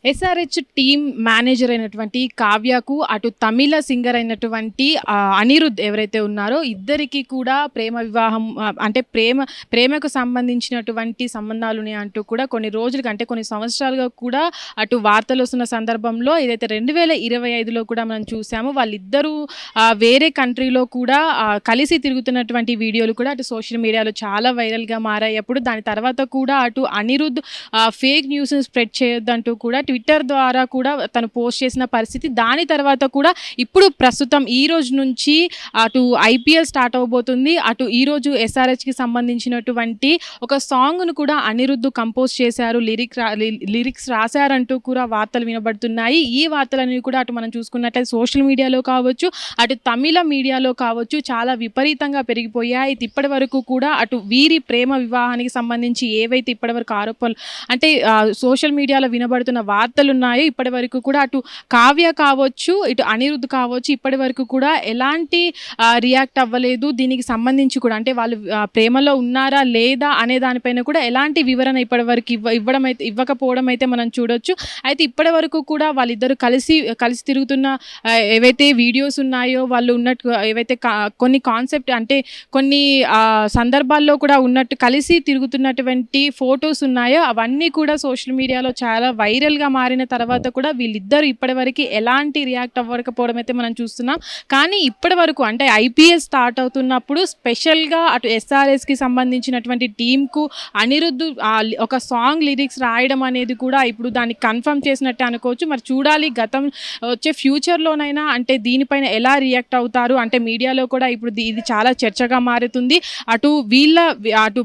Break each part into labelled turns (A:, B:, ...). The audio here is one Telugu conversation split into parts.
A: ఎస్ఆర్హెచ్ టీమ్ మేనేజర్ అయినటువంటి కావ్యకు అటు తమిళ సింగర్ అయినటువంటి అనిరుద్ ఎవరైతే ఉన్నారో ఇద్దరికి కూడా ప్రేమ వివాహం అంటే ప్రేమకు సంబంధించినటువంటి సంబంధాలు అంటూ కూడా కొన్ని రోజులుగా అంటే కొన్ని సంవత్సరాలుగా కూడా అటు వార్తలు వస్తున్న సందర్భంలో ఏదైతే 2025లో కూడా మనం చూసామో వాళ్ళిద్దరూ వేరే కంట్రీలో కూడా కలిసి తిరుగుతున్నటువంటి వీడియోలు కూడా అటు సోషల్ మీడియాలో చాలా వైరల్గా మారాయి. అప్పుడు దాని తర్వాత కూడా అటు అనిరుద్ ఫేక్ న్యూస్ని స్ప్రెడ్ చేయొద్దంటూ కూడా ట్విట్టర్ ద్వారా కూడా తను పోస్ట్ చేసిన పరిస్థితి. దాని తర్వాత కూడా ఇప్పుడు ప్రస్తుతం ఈ రోజు నుంచి అటు ఐపీఎల్ స్టార్ట్ అవబోతుంది. అటు ఈరోజు ఎస్ఆర్హెచ్కి సంబంధించినటువంటి ఒక సాంగ్ను కూడా అనిరుద్ధ్ కంపోజ్ చేశారు, లిరిక్స్ రాశారంటూ కూడా వార్తలు వినబడుతున్నాయి. ఈ వార్తలన్నీ కూడా అటు మనం చూసుకున్నట్లయితే సోషల్ మీడియాలో కావచ్చు, అటు తమిళ మీడియాలో కావచ్చు చాలా విపరీతంగా పెరిగిపోయాయి. ఇప్పటి వరకు కూడా అటు వీరి ప్రేమ వివాహానికి సంబంధించి ఏవైతే ఇప్పటివరకు ఆరోపణలు అంటే సోషల్ మీడియాలో వినబడుతున్న వార్తలు ఉన్నాయో ఇప్పటి వరకు కూడా అటు కావ్య కావచ్చు, ఇటు అనిరుద్ధ్ కావచ్చు ఇప్పటి వరకు కూడా ఎలాంటి రియాక్ట్ అవ్వలేదు. దీనికి సంబంధించి కూడా అంటే వాళ్ళు ప్రేమలో ఉన్నారా లేదా అనే దానిపైన కూడా ఎలాంటి వివరణ ఇప్పటి వరకు ఇవ్వకపోవడం అయితే మనం చూడొచ్చు. అయితే ఇప్పటి వరకు కూడా వాళ్ళిద్దరు కలిసి తిరుగుతున్న ఏవైతే వీడియోస్ ఉన్నాయో వాళ్ళు ఉన్నట్టు ఏవైతే కొన్ని కాన్సెప్ట్ అంటే కొన్ని సందర్భాల్లో కూడా ఉన్నట్టు కలిసి తిరుగుతున్నటువంటి ఫొటోస్ ఉన్నాయో అవన్నీ కూడా సోషల్ మీడియాలో చాలా వైరల్గా మారిన తర్వాత కూడా వీళ్ళిద్దరు ఇప్పటివరకు ఎలాంటి రియాక్ట్ అవ్వకపోవడం అయితే మనం చూస్తున్నాం. కానీ ఇప్పటి వరకు అంటే ఐపీఎల్ స్టార్ట్ అవుతున్నప్పుడు స్పెషల్గా అటు ఎస్ఆర్ఎస్కి సంబంధించినటువంటి టీంకు అనిరుద్ధ్ ఒక సాంగ్ లిరిక్స్ రాయడం అనేది కూడా ఇప్పుడు దాన్ని కన్ఫర్మ్ చేసినట్టే అనుకోవచ్చు. మరి చూడాలి గతం వచ్చే ఫ్యూచర్లోనైనా అంటే దీనిపైన ఎలా రియాక్ట్ అవుతారు. అంటే మీడియాలో కూడా ఇప్పుడు ఇది చాలా చర్చగా మారుతుంది. అటు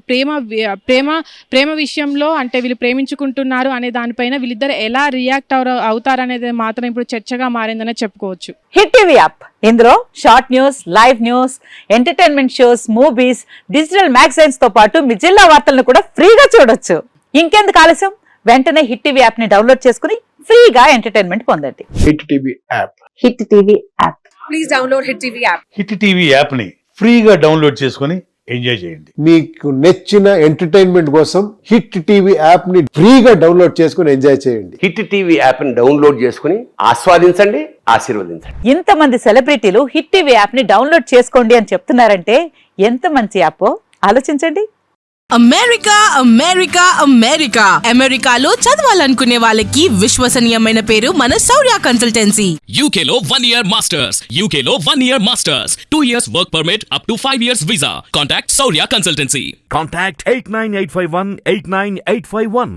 A: ప్రేమ విషయంలో అంటే వీళ్ళు ప్రేమించుకుంటున్నారు అనే దానిపైన వీళ్ళిద్దరు ఎలా రియాక్ట్ అవుతారనేది మాత్రం ఇప్పుడు చర్చగా మారిందనే చెప్పుకోవచ్చు.
B: హిట్ టీవీ యాప్ ఇందులో short news, live news, entertainment shows, movies, digital magazines తో పాటు మీ జిల్లా వార్తలను కూడా ఫ్రీగా చూడొచ్చు. ఇంకెందుకు ఆలస్యం, వెంటనే హిట్ టీవీ యాప్ ని డౌన్లోడ్ చేసుకుని ఫ్రీగా ఎంటర్టైన్మెంట్ పొందండి.
C: Hit TV app.
B: Hit TV app.
D: Please download hit TV app.
E: Hit TV app ని ఫ్రీగా డౌన్లోడ్ చేసుకుని ఎంజాయ్ చేయండి.
C: మీకు నచ్చిన ఎంటర్టైన్మెంట్ కోసం హిట్ టీవీ యాప్ ని ఫ్రీగా డౌన్లోడ్ చేసుకుని ఎంజాయ్ చేయండి.
F: హిట్ టీవీ యాప్ ని డౌన్లోడ్ చేసుకుని ఆస్వాదించండి, ఆశీర్వదించండి.
B: ఇంతమంది సెలబ్రిటీలు హిట్ టీవీ యాప్ ని డౌన్లోడ్ చేసుకోండి అని చెప్తున్నారంటే ఎంత మంచి యాప్ ఆలోచించండి.
G: అమెరికాలో చదవాలనుకునే వాళ్ళకి విశ్వసనీయమైన పేరు మన శౌర్య కన్సల్టెన్సీ.
H: UK లో 1 year masters, 2 years work permit up to 5 years visa. Contact Saurya Consultancy.
I: Contact 89851 89851.